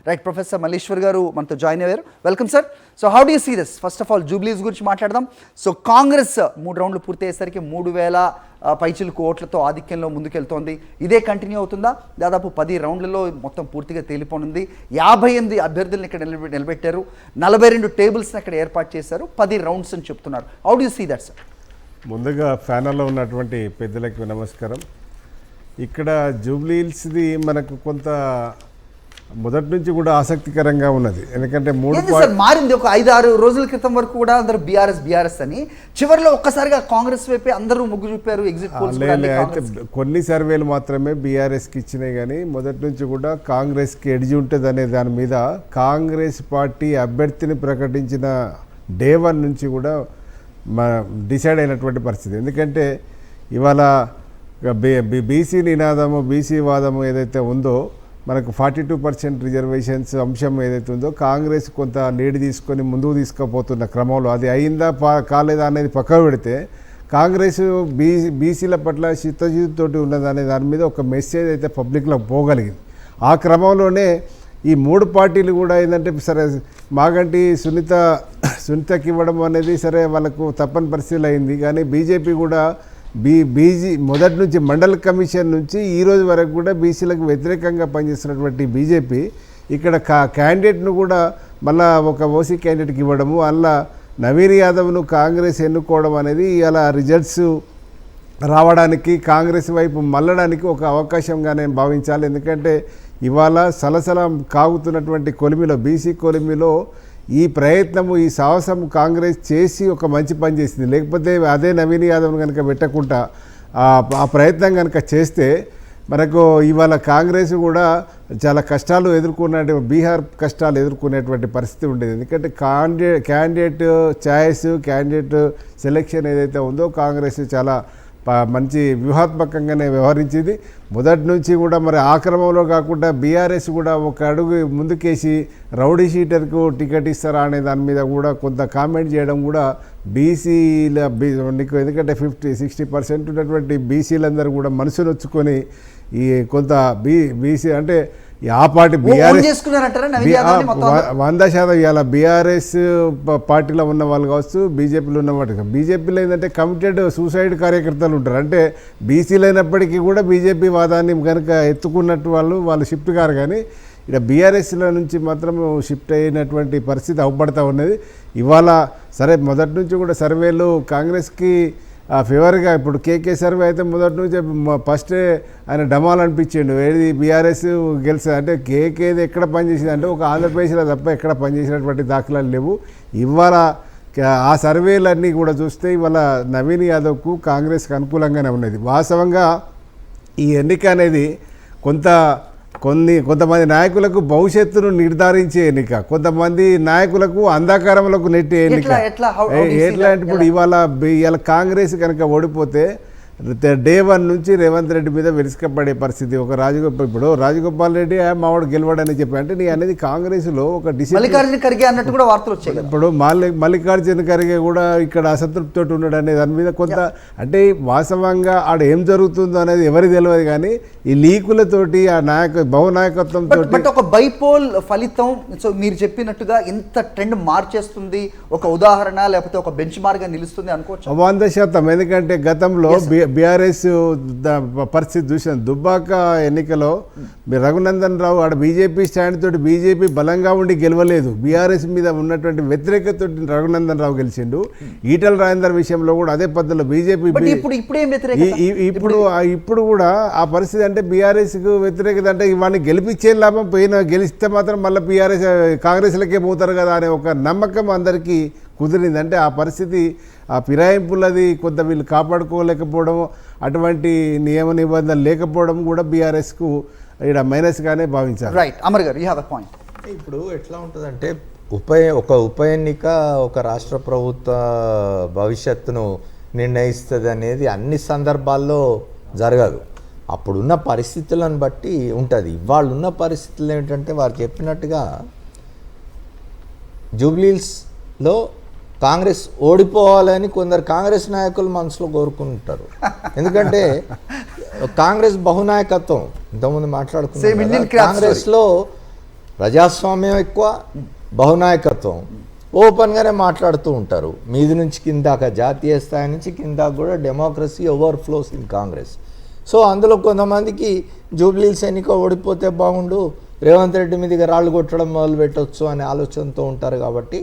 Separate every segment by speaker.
Speaker 1: Right, professor Malleshwar గారు మనతో join అయ్యారు. Welcome sir. So how do you see this? First of all Jubilees గురించి మాట్లాడదాం. సో కాంగ్రెస్ 3 రౌండ్లు పూర్తయ్యేసరికి 3000 పైచిలకు ఓట్లతో ఆధిక్యంలో ముందుకెళ్తోంది. ఇదే కంటిన్యూ అవుతుందా? దాదాపు 10 రౌండ్లలో మొత్తం పూర్తిగా తేలిపోనుంది. 58 అభ్యర్థులను ఇక్కడ నిలబెట్టారు. 42 టేబుల్స్ని అక్కడ ఏర్పాటు చేశారు. 10 రౌండ్స్ అని చెప్తున్నారు. How do you see that sir?
Speaker 2: ముందుగా ప్యానల్లో ఉన్నటువంటి పెద్దలకు నమస్కారం. ఇక్కడ జూబ్లీ హిల్స్ది మనకు కొంత మొదటి నుంచి కూడా ఆసక్తికరంగా ఉన్నది. ఎందుకంటే
Speaker 1: మారింది. ఒక 5-6 రోజుల క్రితం వరకు కూడా అందరూ బీఆర్ఎస్ అని, చివరిలో ఒక్కసారిగా కాంగ్రెస్ వైపే అందరూ మొగ్గు చూపారు. ఎగ్జిట్ పోల్స్
Speaker 2: అయితే కొన్ని సర్వేలు మాత్రమే బీఆర్ఎస్కి ఇచ్చినాయి, కానీ మొదటి నుంచి కూడా కాంగ్రెస్కి ఎడిజి ఉంటుంది అనే దాని మీద కాంగ్రెస్ పార్టీ అభ్యర్థిని ప్రకటించిన డే 1 నుంచి కూడా డిసైడ్ అయినటువంటి పరిస్థితి. ఎందుకంటే ఇవాళ బీసీ నినాదము, బీసీ వాదము ఏదైతే ఉందో, మనకు 42% రిజర్వేషన్స్ అంశం ఏదైతే ఉందో కాంగ్రెస్ కొంత లీడ్ తీసుకొని ముందుకు తీసుకుపోతున్న క్రమంలో అది అయిందా కాలేదా అనేది పక్కకు పెడితే, కాంగ్రెస్ బీసీల పట్ల చిత్తశుద్ధితోటి ఉన్నదనే దాని మీద ఒక మెసేజ్ అయితే పబ్లిక్లో పోగలిగింది. ఆ క్రమంలోనే ఈ 3 పార్టీలు కూడా ఏంటంటే సరే మాగంటి సునీతకి ఇవ్వడం అనేది సరే వాళ్ళకు తప్పని పరిస్థితులు అయింది. కానీ బీజేపీ కూడా మొదటి నుంచి మండల కమిషన్ నుంచి ఈ రోజు వరకు కూడా బీసీలకు వ్యతిరేకంగా పనిచేస్తున్నటువంటి బీజేపీ ఇక్కడ క్యాండిడేట్ను కూడా మళ్ళా ఒక ఓసీ క్యాండిడేట్కి ఇవ్వడము, అలా నవీన్ యాదవ్ను కాంగ్రెస్ ఎన్నుకోవడం అనేది ఇలా రిజల్ట్స్ రావడానికి కాంగ్రెస్ వైపు మళ్ళడానికి ఒక అవకాశంగా నేను భావించాలి. ఎందుకంటే ఇవాళ సలసలం కాగుతున్నటువంటి కొలిమిలో, బీసీ కొలిమిలో ఈ ప్రయత్నము, ఈ సాహసం కాంగ్రెస్ చేసి ఒక మంచి పని చేసింది. లేకపోతే అదే నవీన్ యాదవ్ను కనుక పెట్టకుండా ఆ ప్రయత్నం కనుక చేస్తే మనకు ఇవాళ కాంగ్రెస్ కూడా చాలా కష్టాలు బీహార్ కష్టాలు ఎదుర్కొనేటువంటి పరిస్థితి ఉండేది. ఎందుకంటే క్యాండిడేట్ చాయిస్, క్యాండిడేట్ సెలెక్షన్ ఏదైతే ఉందో కాంగ్రెస్ చాలా మంచి వ్యూహాత్మకంగానే వ్యవహరించింది. మొదటి నుంచి కూడా మరి ఆ క్రమంలో కాకుండా బీఆర్ఎస్ కూడా ఒక అడుగు ముందుకేసి రౌడీ షీటర్కు టికెట్ ఇస్తారా అనే దాని మీద కూడా కొంత కామెంట్ చేయడం కూడా బీసీల ఎందుకంటే 50-60% ఉన్నటువంటి బీసీలందరూ కూడా మనసు నొచ్చుకొని ఈ కొంత బీసీ అంటే ఆ పార్టీ బీఆర్ఎస్ 100% ఇవాళ బీఆర్ఎస్ పార్టీలో ఉన్న వాళ్ళు కావచ్చు, బీజేపీలో ఉన్నవాటి. బీజేపీలో ఏంటంటే కమిటెడ్ సూసైడ్ కార్యకర్తలు ఉంటారు. అంటే బీసీలు అయినప్పటికీ కూడా బీజేపీ వాదాన్ని కనుక ఎత్తుకున్నట్టు వాళ్ళు షిఫ్ట్ కారు. కానీ ఇక్కడ బీఆర్ఎస్ల నుంచి మాత్రం షిఫ్ట్ అయినటువంటి పరిస్థితి అవపడతా ఉన్నది. ఇవాళ సరే మొదటి నుంచి కూడా సర్వేలు కాంగ్రెస్కి ఫేవర్గా, ఇప్పుడు కేకే సర్వే అయితే మొదటి నుంచి ఫస్ట్ ఆయన డమాల్ అనిపించిండు. ఏది బీఆర్ఎస్ గెలిచింది అంటే కేకేది ఎక్కడ పనిచేసింది అంటే ఒక ఆంధ్రప్రదేశ్లో తప్ప ఎక్కడ పనిచేసినటువంటి దాఖలాలు లేవు. ఇవాళ ఆ సర్వేలన్నీ కూడా చూస్తే ఇవాళ నవీన్ యాదవ్కు కాంగ్రెస్కి అనుకూలంగానే ఉన్నది. వాస్తవంగా ఈ ఎన్నిక అనేది కొంతమంది నాయకులకు భవిష్యత్తును నిర్ధారించే ఎన్నిక, కొంతమంది నాయకులకు అంధకారంలోకి నెట్టే ఎన్నిక. ఎట్లా అంటే ఇప్పుడు ఇవాళ కాంగ్రెస్ కనుక ఓడిపోతే డే 1 నుంచి రేవంత్ రెడ్డి మీద వెలుసుకపడే పరిస్థితి. ఒక రాజగోపాల్ రెడ్డి మావాడు గెలవడని చెప్పి అంటే నీ అనేది కాంగ్రెస్లో ఒక
Speaker 1: మల్లికార్జున ఖర్గే అన్నట్టు కూడా వార్తలు వచ్చాయి.
Speaker 2: ఇప్పుడు మల్లికార్జున ఖర్గే కూడా ఇక్కడ అసంతృప్తితో ఉన్నాడు అనే దాని మీద కొంత అంటే వాస్తవంగా ఆడ ఏం జరుగుతుందో అనేది ఎవరికి తెలియదు. కానీ ఈ లీకులతోటి ఆ బహునాయకత్వంతో
Speaker 1: ఒక బైపోల్ ఫలితం మీరు చెప్పినట్టుగా ఇంత ట్రెండ్ మార్చేస్తుంది, ఒక ఉదాహరణ లేకపోతే ఒక బెంచ్ మార్క్గా నిలుస్తుంది అనుకోవచ్చు.
Speaker 2: 100%. ఎందుకంటే గతంలో బీఆర్ఎస్ పరిస్థితి చూసాం. దుబ్బాక ఎన్నికలో రఘునందన్ రావు ఆడ బీజేపీ స్టాండ్ తోటి బీజేపీ బలంగా ఉండి గెలవలేదు. బీఆర్ఎస్ మీద ఉన్నటువంటి వ్యతిరేకత రఘునందన్ రావు గెలిచిండు. ఈటల రాజేందర్ విషయంలో కూడా అదే పద్ధతిలో బీజేపీ ఇప్పుడు కూడా ఆ పరిస్థితి అంటే బీఆర్ఎస్కు వ్యతిరేకత అంటే ఇవన్నీ గెలిపించే లాభం గెలిస్తే మాత్రం మళ్ళీ బీఆర్ఎస్ కాంగ్రెస్లకే పోతారు కదా అనే ఒక నమ్మకం అందరికీ కుదిరింది. అంటే ఆ పరిస్థితి ఆ ఫిరాయింపులది కొంత వీళ్ళు కాపాడుకోలేకపోవడం, అటువంటి నియమ నిబంధనలు లేకపోవడం కూడా బీఆర్ఎస్కు ఇక్కడ మైనస్గానే భావించారు.
Speaker 1: రైట్, అమర్ గారు, యూ హ్యావ్ ఎ పాయింట్.
Speaker 3: ఇప్పుడు ఎట్లా ఉంటుందంటే ఉప ఎన్నిక ఒక రాష్ట్ర ప్రభుత్వ భవిష్యత్తును నిర్ణయిస్తుంది అనేది అన్ని సందర్భాల్లో జరగదు. అప్పుడున్న పరిస్థితులను బట్టి ఉంటుంది. వాళ్ళు ఉన్న పరిస్థితులు ఏంటంటే వారు చెప్పినట్టుగా జూబ్లీహిల్స్లో కాంగ్రెస్ ఓడిపోవాలని కొందరు కాంగ్రెస్ నాయకులు మనసులో కోరుకుంటారు. ఎందుకంటే కాంగ్రెస్ బహునాయకత్వం ఇంతకుముందు మాట్లాడుకున్నాం. కాంగ్రెస్లో ప్రజాస్వామ్యం ఎక్కువ, బహునాయకత్వం. ఓపెన్గానే మాట్లాడుతూ ఉంటారు. మీది నుంచి కిందాక, జాతీయ స్థాయి నుంచి కిందాక కూడా democracy overflows in Congress. So అందులో కొంతమందికి జూబ్లీహిల్స్ ఎన్నిక ఓడిపోతే బాగుండు, రేవంత్ రెడ్డి మీదుగా రాళ్ళు కొట్టడం మొదలు పెట్టవచ్చు అనే ఆలోచనతో ఉంటారు. కాబట్టి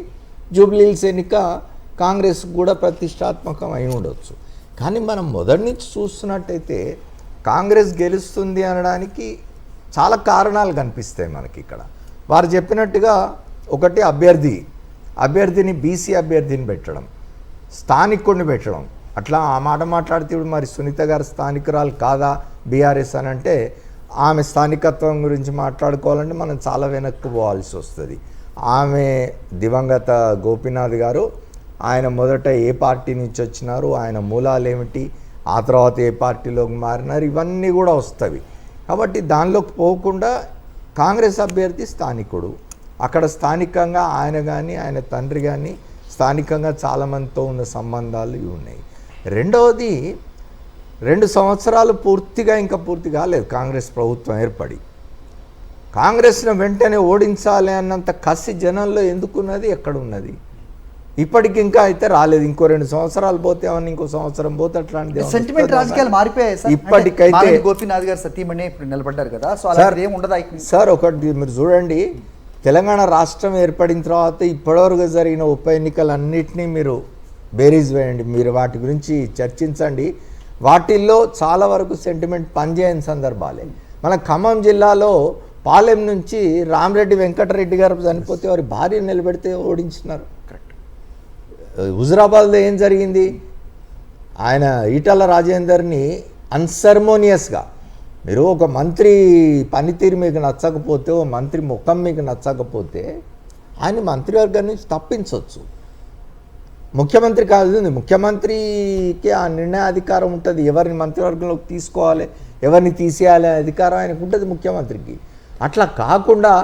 Speaker 3: జూబ్లీహిల్స్ ఎన్నిక కాంగ్రెస్ కూడా ప్రతిష్టాత్మకం అయి ఉండొచ్చు. కానీ మనం మొదటి నుంచి చూస్తున్నట్టయితే కాంగ్రెస్ గెలుస్తుంది అనడానికి చాలా కారణాలు కనిపిస్తాయి మనకి ఇక్కడ. వారు చెప్పినట్టుగా ఒకటి అభ్యర్థిని బీసీ అభ్యర్థిని పెట్టడం, స్థానికుడిని పెట్టడం. అట్లా ఆ మాట మాట్లాడితే ఇప్పుడు మరి సునీత గారు స్థానికురాలు కాదా బీఆర్ఎస్ అని అంటే, ఆమె స్థానికత్వం గురించి మాట్లాడుకోవాలంటే మనం చాలా వెనక్కి పోవాల్సి వస్తుంది. ఆమె దివంగత గోపీనాథ్ గారు, ఆయన మొదట ఏ పార్టీ నుంచి వచ్చినారు, ఆయన మూలాలు ఏమిటి, ఆ తర్వాత ఏ పార్టీలోకి మారినారు, ఇవన్నీ కూడా వస్తాయి. కాబట్టి దానిలోకి పోకుండా కాంగ్రెస్ అభ్యర్థి స్థానికుడు, అక్కడ స్థానికంగా ఆయన కానీ ఆయన తండ్రి కానీ స్థానికంగా చాలామందితో ఉన్న సంబంధాలు ఇవి ఉన్నాయి. రెండవది 2 సంవత్సరాలు పూర్తి కాలేదు కాంగ్రెస్ ప్రభుత్వం ఏర్పడి. కాంగ్రెస్ను వెంటనే ఓడించాలి అన్నంత కసి జనంలో ఎందుకున్నది, ఎక్కడున్నది? ఇప్పటికి ఇంకా అయితే రాలేదు. ఇంకో 2 సంవత్సరాలు పోతే ఏమన్నా, ఇంకో సంవత్సరం పోతే అట్లాంటి
Speaker 1: సెంటిమెంట్ రాజకీయాలు మారిపోయాయి సార్.
Speaker 3: ఇప్పటికైతే
Speaker 1: గోపీనాథ్ గారు సతీమణి ఇప్పుడు నిలబడ్డారు కదా, సో అలా ఏం ఉండదా
Speaker 3: సార్? ఒకటి మీరు చూడండి, తెలంగాణ రాష్ట్రం ఏర్పడిన తర్వాత ఇప్పటివరకు జరిగిన ఉప ఎన్నికలన్నింటినీ మీరు బేరీజ్ వేయండి, మీరు వాటి గురించి చర్చించండి. వాటిల్లో చాలా వరకు సెంటిమెంట్ పనిచేయని సందర్భాలే. మన ఖమ్మం జిల్లాలో పాలెం నుంచి రామరెడ్డి వెంకటరెడ్డి గారు చనిపోతే వారి భార్య నిలబెడితే ఓడించినారు. హుజురాబాద్లో ఏం జరిగింది? ఆయన ఈటల రాజేందర్ని అన్సెర్మోనియస్గా, మీరు ఒక మంత్రి పనితీరు మీకు నచ్చకపోతే, ఓ మంత్రి ముఖం మీకు నచ్చకపోతే ఆయన మంత్రివర్గం నుంచి తప్పించవచ్చు. ముఖ్యమంత్రి కాదు, ముఖ్యమంత్రికి ఆ నిర్ణయాధికారం ఉంటుంది. ఎవరిని మంత్రివర్గంలోకి తీసుకోవాలి, ఎవరిని తీసేయాలి అనే అధికారం ఆయనకు ఉంటుంది ముఖ్యమంత్రికి. అట్లా కాకుండా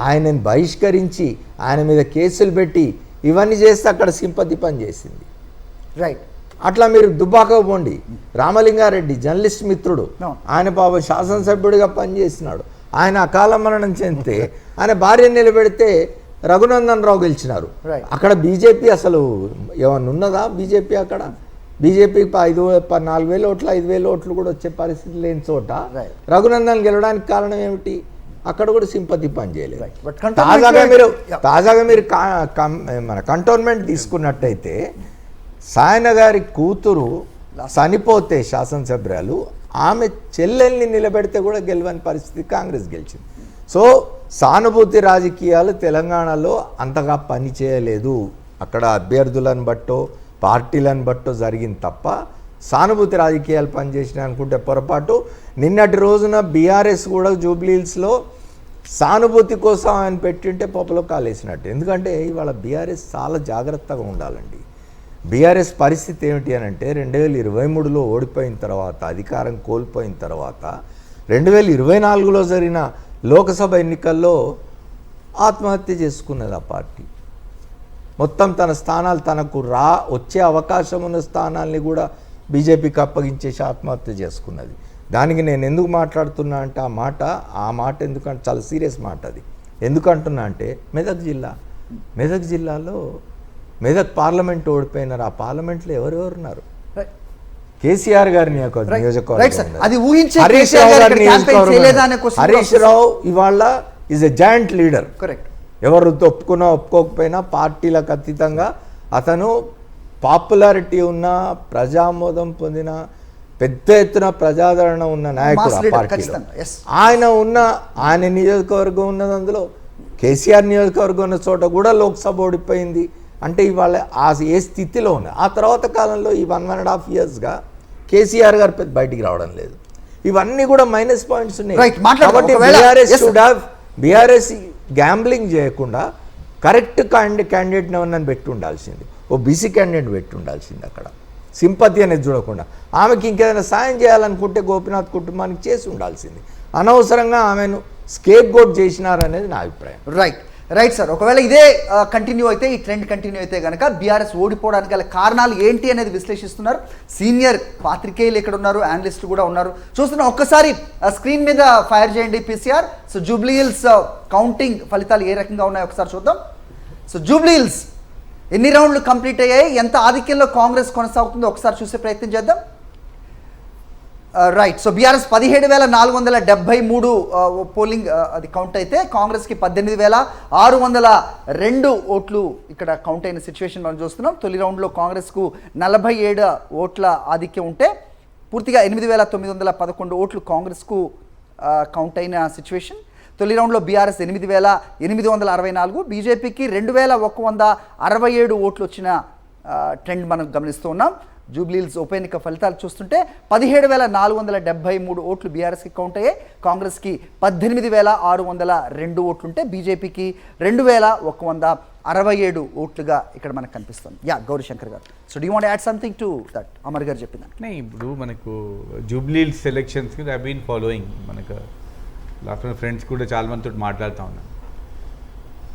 Speaker 3: ఆయనని బహిష్కరించి ఆయన మీద కేసులు పెట్టి ఇవన్నీ చేస్తే అక్కడ సింపతి పని చేసింది.
Speaker 1: రైట్.
Speaker 3: అట్లా మీరు దుబ్బాక పోండి, రామలింగారెడ్డి జర్నలిస్ట్ మిత్రుడు, ఆయన పాప శాసనసభ్యుడిగా పనిచేసినాడు. ఆయన అకాల మరణం చెందితే ఆయన భార్యను నిలబెడితే రఘునందన్ రావు గెలిచినారు. అక్కడ బీజేపీ అసలు ఏమన్నా ఉన్నదా? బీజేపీ అక్కడ బీజేపీకి 4,000 ఓట్లు 5,000 ఓట్లు కూడా వచ్చే పరిస్థితి లేని చోట రఘునందన్ గెలవడానికి కారణం ఏమిటి? అక్కడ కూడా సింపతి పని చేయలేదు. తాజాగా మీరు మన కంటోన్మెంట్ తీసుకున్నట్టయితే సాయన గారి కూతురు చనిపోతే శాసనసభ్యురాలు, ఆమె చెల్లెల్ని నిలబెడితే కూడా గెలవని పరిస్థితి కాంగ్రెస్ గెలిచింది. సో సానుభూతి రాజకీయాలు తెలంగాణలో అంతగా పని చేయలేదు. అక్కడ అభ్యర్థులను బట్టో పార్టీలను బట్టో జరిగింది తప్ప సానుభూతి రాజకీయాలు పనిచేసినాయి అనుకుంటే పొరపాటు. నిన్నటి రోజున బీఆర్ఎస్ కూడా జూబ్లీహిల్స్లో సానుభూతి కోసం ఆయన పెట్టింటే పప్పులో కాలేసినట్టు. ఎందుకంటే ఇవాళ బీఆర్ఎస్ చాలా జాగ్రత్తగా ఉండాలండి. బీఆర్ఎస్ పరిస్థితి ఏమిటి అని అంటే 2023లో ఓడిపోయిన తర్వాత, అధికారం కోల్పోయిన తర్వాత 2024లో జరిగిన లోకసభ ఎన్నికల్లో ఆత్మహత్య చేసుకున్నది ఆ పార్టీ. మొత్తం తన స్థానాలు తనకు వచ్చే అవకాశం ఉన్న స్థానాల్ని కూడా బీజేపీకి అప్పగించేసి ఆత్మహత్య చేసుకున్నది. దానికి నేను ఎందుకు మాట్లాడుతున్నా అంటే ఆ మాట ఎందుకంటే చాలా సీరియస్ మాట అది. ఎందుకంటున్నా అంటే మెదక్ జిల్లాలో మెదక్ పార్లమెంట్ ఓడిపోయినారు. ఆ పార్లమెంట్లో ఎవరెవరు ఉన్నారు? కేసీఆర్ గారి నియోజకవర్గం, హరీష్ రావు ఇవాళ is a joint leader.
Speaker 1: Correct.
Speaker 3: ఎవరు ఒప్పుకున్నా ఒప్పుకోకపోయినా పార్టీలకు అతీతంగా అతను పాపులారిటీ ఉన్న, ప్రజామోదం పొందిన, పెద్ద ఎత్తున ప్రజాదరణ ఉన్న నాయకుడు ఆ పార్టీలో. ఆయన నియోజకవర్గం ఉన్నది. అందులో కేసీఆర్ నియోజకవర్గం ఉన్న చోట కూడా లోక్సభ ఓడిపోయింది. అంటే ఇవాళ ఏ స్థితిలో ఉంది. ఆ తర్వాత కాలంలో ఈ 1.5 yearsగా కేసీఆర్ గారు బయటికి రావడం లేదు. ఇవన్నీ కూడా మైనస్ పాయింట్స్ ఉన్నాయి. కాబట్టి బీఆర్ఎస్ గ్యాంబ్లింగ్ చేయకుండా కరెక్ట్ క్యాండిడేట్ని ఎవరినని పెట్టి ఉండాల్సింది. ఓ బీసీ క్యాండిడేట్ పెట్టి ఉండాల్సింది. అక్కడ సింపతి అనేది చూడకుండా ఆమెకి ఇంకేదైనా సాయం చేయాలనుకుంటే గోపీనాథ్ కుటుంబానికి చేసి ఉండాల్సింది. అనవసరంగా ఆమెను స్కేప్ గోట్ చేసినారనేది నా అభిప్రాయం.
Speaker 1: రైట్. రైట్ సార్, ఒకవేళ ఇదే కంటిన్యూ అయితే, ఈ ట్రెండ్ కంటిన్యూ అయితే కనుక బీఆర్ఎస్ ఓడిపోవడానికి గల కారణాలు ఏంటి అనేది విశ్లేషిస్తున్నారు సీనియర్ పాత్రికేయులు ఇక్కడ ఉన్నారు, అనలిస్టులు కూడా ఉన్నారు. చూస్తున్నాం, ఒక్కసారి స్క్రీన్ మీద ఫైర్ చేయండి PCR. So Jubilee hills counting ఫలితాలు ఏ రకంగా ఉన్నాయో ఒకసారి చూద్దాం. సో జూబ్లీ హిల్స్ ఎన్ని రౌండ్లు కంప్లీట్ అయ్యాయి, ఎంత ఆధిక్యంలో కాంగ్రెస్ కొనసాగుతుందో ఒకసారి చూసే ప్రయత్నం చేద్దాం. రైట్, సో బీఆర్ఎస్ 17,473 పోలింగ్ అది కౌంట్ అయితే, కాంగ్రెస్కి 18,602 ఓట్లు ఇక్కడ కౌంట్ అయిన సిచ్యువేషన్ మనం చూస్తున్నాం. తొలి రౌండ్లో కాంగ్రెస్కు 47 ఓట్ల ఆధిక్యం ఉంటే, పూర్తిగా 8,911 ఓట్లు కాంగ్రెస్కు కౌంట్ అయిన సిచ్యువేషన్. తొలి రౌండ్లో బీఆర్ఎస్ 8,864, బీజేపీకి 2,167 ఓట్లు వచ్చిన ట్రెండ్ మనం గమనిస్తూ ఉన్నాం. జూబ్లీ హిల్స్ ఉప ఎన్నిక ఫలితాలు చూస్తుంటే 17,473 ఓట్లు బీఆర్ఎస్కి కౌంట్ అయ్యాయి, కాంగ్రెస్కి 18,602 ఓట్లుంటే బీజేపీకి 2,167 ఓట్లుగా ఇక్కడ మనకు కనిపిస్తుంది. Yeah Gaurishankar garu, so do want add something to that Amar garu చెప్పిన?
Speaker 4: ఇప్పుడు మనకు జూబ్లీ హిల్స్ సెలెక్షన్స్కి ఐ బీన్ ఫాలోయింగ్, మనకు లాస్ట్ ఫ్రెండ్స్ కూడా చాలా మందితో మాట్లాడుతూ ఉన్నాం.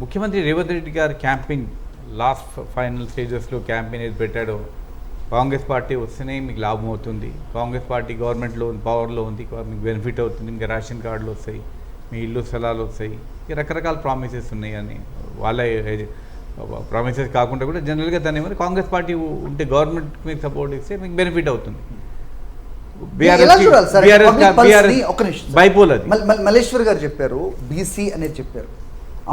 Speaker 4: ముఖ్యమంత్రి Revanth Reddy garu campaign last final స్టేజెస్లో క్యాంపెయిన్ ఏది పెట్టాడో, కాంగ్రెస్ పార్టీ వస్తేనే మీకు లాభం అవుతుంది, కాంగ్రెస్ పార్టీ గవర్నమెంట్లో పవర్లో ఉంది, మీకు బెనిఫిట్ అవుతుంది, మీకు రేషన్ కార్డులు వస్తాయి, మీ ఇల్లు స్థలాలు వస్తాయి, రకరకాల ప్రామిసెస్ ఉన్నాయి అని వాళ్ళ ప్రామిసెస్ కాకుండా కూడా జనరల్గా దాని ఏమైనా కాంగ్రెస్ పార్టీ ఉంటే గవర్నమెంట్ మీకు సపోర్ట్ ఇస్తే మీకు బెనిఫిట్ అవుతుంది. బైపోల్ అది.
Speaker 1: మల్లేశ్వర్ గారు చెప్పారు, బీసీ అనేది చెప్పారు,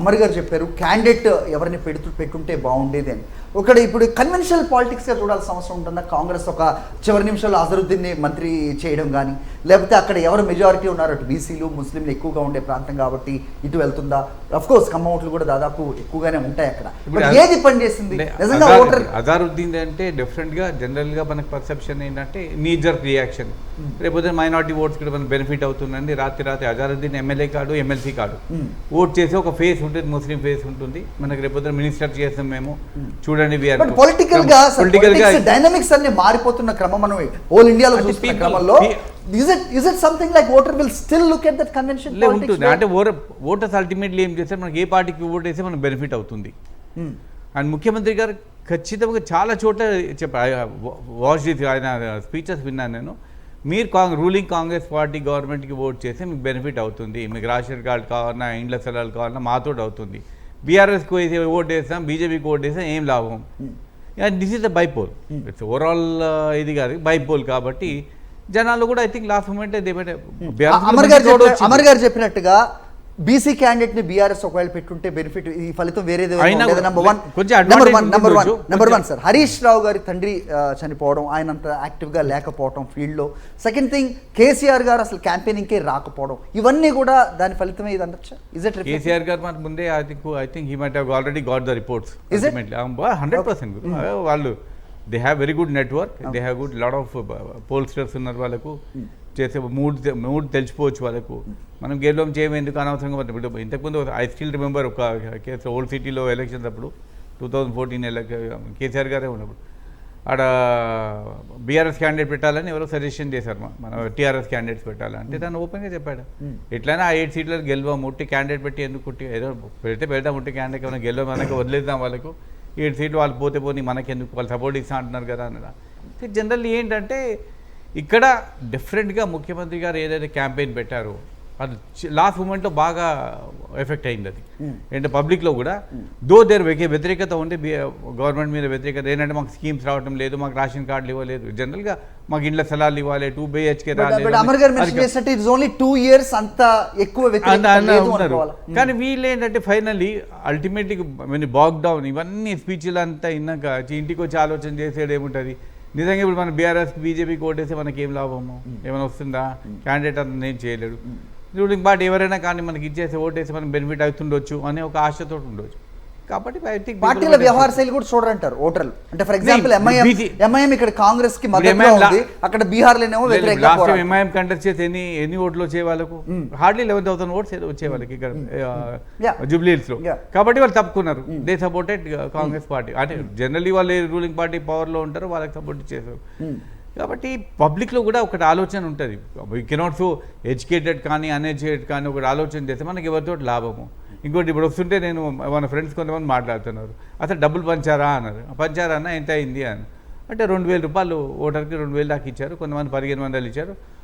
Speaker 1: అమర్ గారు చెప్పారు క్యాండిడేట్ ఎవరిని పెట్టుంటే బాగుండేది అని. ఒకటి ఇప్పుడు కన్వెన్షనల్ పాలిటిక్స్గా చూడాల్సిన అవసరం ఉంటుందా? కాంగ్రెస్ ఒక చివరి నిమిషంలో అజరుద్దీన్ని మంత్రి చేయడం కానీ, లేకపోతే అక్కడ ఎవరు మెజారిటీ ఉన్నారు, అటు బీసీలు ముస్లింలు ఎక్కువగా ఉండే ప్రాంతం కాబట్టి ఇటు వెళ్తుందా? అఫ్ కోర్స్ ఖమ్మం ఓట్లు కూడా దాదాపు ఎక్కువగానే ఉంటాయి అక్కడ. ఏది పని చేసింది నిజంగా ఓటర్?
Speaker 4: అజరుద్దీన్ అంటే డిఫరెంట్గా జనరల్గా మనకు పర్సెప్షన్ ఏంటంటే నీజర్ రియాక్షన్, రేపు మైనారిటీ ఓట్స్ కూడా మనకు బెనిఫిట్ అవుతుందండి. రాత్రి Azharuddin MLA card MLC card vote చేసి ఒక ఫేస్ ఉంటుంది, ముస్లిం ఫేస్ ఉంటుంది, మనకు రేపు మినిస్టర్ చేస్తాం మేము చూడండి.
Speaker 1: పొలిటికల్ గా డైనమిక్స్ అన్ని మారిపోతున్న క్రమం మనం ఆల్ ఇండియాలో చూస్తున్న క్రమంలో is it something like voter will still look at that convention politics?
Speaker 4: అంటే ఓటర్స్ అల్టిమేట్లీ ఏం చేస్తారు, మనకి ఏ పార్టీకి ఓట్ వేస్తే మనకు బెనిఫిట్ అవుతుంది. అండ్ ముఖ్యమంత్రి గారు ఖచ్చితంగా చాలా చోట్ల వాచ్ ఆయన స్పీచెస్ విన్నాను నేను. మీరు రూలింగ్ కాంగ్రెస్ పార్టీ గవర్నమెంట్కి ఓట్ చేస్తే మీకు బెనిఫిట్ అవుతుంది, మీకు రేషన్ కార్డు కావాలన్నా ఇండ్ల స్థలాలు కావాలన్నా మాతో అవుతుంది. బీఆర్ఎస్కి వేసి ఓట్ వేస్తాం, బీజేపీకి ఓట్ వేస్తాం, ఏం లాభం? This is the bypoll, it's overall ఇది కాదు బైపోల్. కాబట్టి జనాలు కూడా I think last moment
Speaker 1: Amar garu చెప్పినట్టుగా బీసీ క్యాండిడేట్ ని బీఆర్ఎస్ ఒకవేళ పెట్టుంటే బెనిఫిట్, ఈ ఫలితం వేరేది. Number one sir, Harish Rao గారి తండ్రి చనిపోవడం, ఆయన అంత యాక్టివ్ గా లేకపోవడం ఫీల్డ్ లో. సెకండ్ థింగ్, కేసీఆర్ గారు అసలు క్యాంపెయినింగ్ కే రాకపోవడం, ఇవన్నీ కూడా దాని ఫలితమే ఇది అనొచ్చా?
Speaker 4: కేసీఆర్ గారు మన ముందే I think he might have already got the reports 100%. వాళ్ళు they have very good network, they have good lot of pollsters ఉన్నారు, వాళ్ళకు చేసే మూడ్ తెలిసిపోవచ్చు వాళ్ళకు. మనం గెలవం చేయమేందుకు అనవసరంగా. ఇప్పుడు ఇంతకుముందు ఐ స్టిల్ రిమెంబర్ ఒక కేసు ఓల్డ్ సిటీలో ఎలక్షన్స్ అప్పుడు 2014 కేసీఆర్ గారే ఉన్నప్పుడు ఆడ బీఆర్ఎస్ క్యాండిడేట్ పెట్టాలని ఎవరో సజెషన్ చేశారు, మన టీఆర్ఎస్ క్యాండిడేట్స్ పెట్టాలంటే తను ఓపెన్గా చెప్పాడు, ఎట్లయినా ఆ 8 సీట్లకు గెలవం, ముట్టి క్యాండిడేట్ పెట్టి ఎందుకు కుట్టి ఏదో పెడదాం, ముట్టి క్యాండిడేట్ ఏమైనా గెలవం మనకి వదిలేద్దాం, వాళ్ళకు 7 సీట్లు వాళ్ళు పోతే మనకెందుకు, వాళ్ళు సపోర్ట్ ఇస్తా అంటున్నారు కదా అన్నదా. జనరల్లీ ఏంటంటే ఇక్కడ డిఫరెంట్గా ముఖ్యమంత్రి గారు ఏదైతే క్యాంపెయిన్ పెట్టారో అది లాస్ట్ మూమెంట్లో బాగా ఎఫెక్ట్ అయింది. అది అంటే పబ్లిక్లో కూడా దో దేర్ వ్యతిరేకత ఉంటే గవర్నమెంట్ మీద వ్యతిరేకత ఏంటంటే మాకు స్కీమ్స్ రావడం లేదు, మాకు రేషన్ కార్డులు ఇవ్వలేదు, జనరల్గా మాకు ఇండ్ల స్థలాలు ఇవ్వాలి, 2 BHK రాలేదు, కానీ వీళ్ళు ఏంటంటే ఫైనల్లీ అల్టిమేట్లీ బాక్ డౌన్ ఇవన్నీ స్పీచ్లు అంతా విన్నాక ఇంటికి వచ్చి ఆలోచన చేసేది ఏముంటుంది. నిజంగా ఇప్పుడు మన బీఆర్ఎస్కి బీజేపీకి ఓటేస్తే మనకి ఏం లాభము, ఏమైనా వస్తుందా? క్యాండిడేట్ అంత నేను చేయలేడు, రూలింగ్ పార్టీ ఎవరైనా కానీ మనకి ఇచ్చేసి ఓటేసి మనం బెనిఫిట్ అవుతుండొచ్చు అనే ఒక ఆశతో ఉండొచ్చు. కాబట్టి ఐ థింక్
Speaker 1: పార్టీల వ్యవహార శైలి కూడా చూడంటారు ఓటర్లు. అంటే ఫర్ ఎగ్జాంపుల్ ఎంఐఎం ఇక్కడ కాంగ్రెస్ కి మద్దతుగా ఉంది, అక్కడ బీహార్ లోనేమో వ్యతిరేకంగా.
Speaker 4: లాస్ట్ టైం ఎంఐఎం కంటెస్ట్ చేసి ఎన్ని ఓట్లు వచ్చే వాళ్ళకు హార్డ్లీ 11,000 ఓట్స్ వచ్చే వాళ్ళకి ఇక్కడ జూబ్లీ హిల్స్ లో. కాబట్టి వాళ్ళు తప్పుకున్నారు, దే సపోర్టెడ్ కాంగ్రెస్ పార్టీ. అంటే జనరల్లీ వాళ్ళు రూలింగ్ పార్టీ పవర్ లో ఉంటారు, వాళ్ళకి సపోర్ట్ చేశారు. కాబట్టి పబ్లిక్లో కూడా ఒకటి ఆలోచన ఉంటుంది, వీ కెనాట్ సో ఎడ్యుకేటెడ్ కానీ అన్ఎడ్యుకేటెడ్ కానీ ఒకటి ఆలోచన చేస్తే మనకి ఎవరితో లాభము. ఇంకోటి ఇప్పుడు వస్తుంటే నేను మన ఫ్రెండ్స్ కొంతమంది మాట్లాడుతున్నారు, అసలు డబ్బులు పంచారా అన్నారు. పంచారా అన్న, ఎంత అయింది అని అంటే 2,000 రూపాయలు ఓటర్కి 2,000 దాకా ఇచ్చారు, కొంతమంది 1,500 ఇచ్చారు.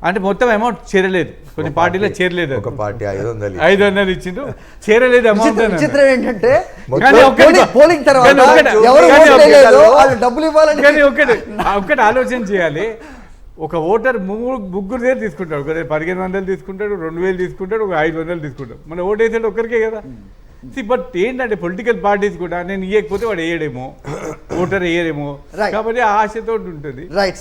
Speaker 4: అంటే మొత్తం అమౌంట్ చేరలేదు, కొన్ని పార్టీలో చేరలేదు.
Speaker 3: ఒక పార్టీ 500
Speaker 4: 500 ఇచ్చిండు, చేరలేదు అమౌంట్.
Speaker 1: విచిత్రం ఏంటంటే
Speaker 4: కానీ ఒక్కటి-
Speaker 1: పోలింగ్ తర్వాత
Speaker 4: కానీ ఒక్కటి-
Speaker 1: ఎవరు
Speaker 4: కానీ
Speaker 1: ఓటు
Speaker 4: ఒక్కటి-
Speaker 1: వేయలేదు, వాళ్ళు డబ్బులు ఇవ్వాలని
Speaker 4: కానీ ఒక్కటి ఆలోచన చేయాలి. ఒక ఓటర్ ముగ్గురు దగ్గర తీసుకుంటాడు, ఒకరు 1,500 తీసుకుంటాడు, 2,000 తీసుకుంటాడు, ఒక 500 తీసుకుంటాడు. మన ఓటు వేసేది ఒక్కరికే కదా. బట్ ఏంటంటే పొలిటికల్ పార్టీస్ కూడా నేను ఇవ్వకపోతే వాడు వేయడేమో, ఓటర్ వేయడేమో,
Speaker 1: Right.
Speaker 4: కాబట్టి ఆ ఆశతో ఉంటుంది.
Speaker 1: Right sir.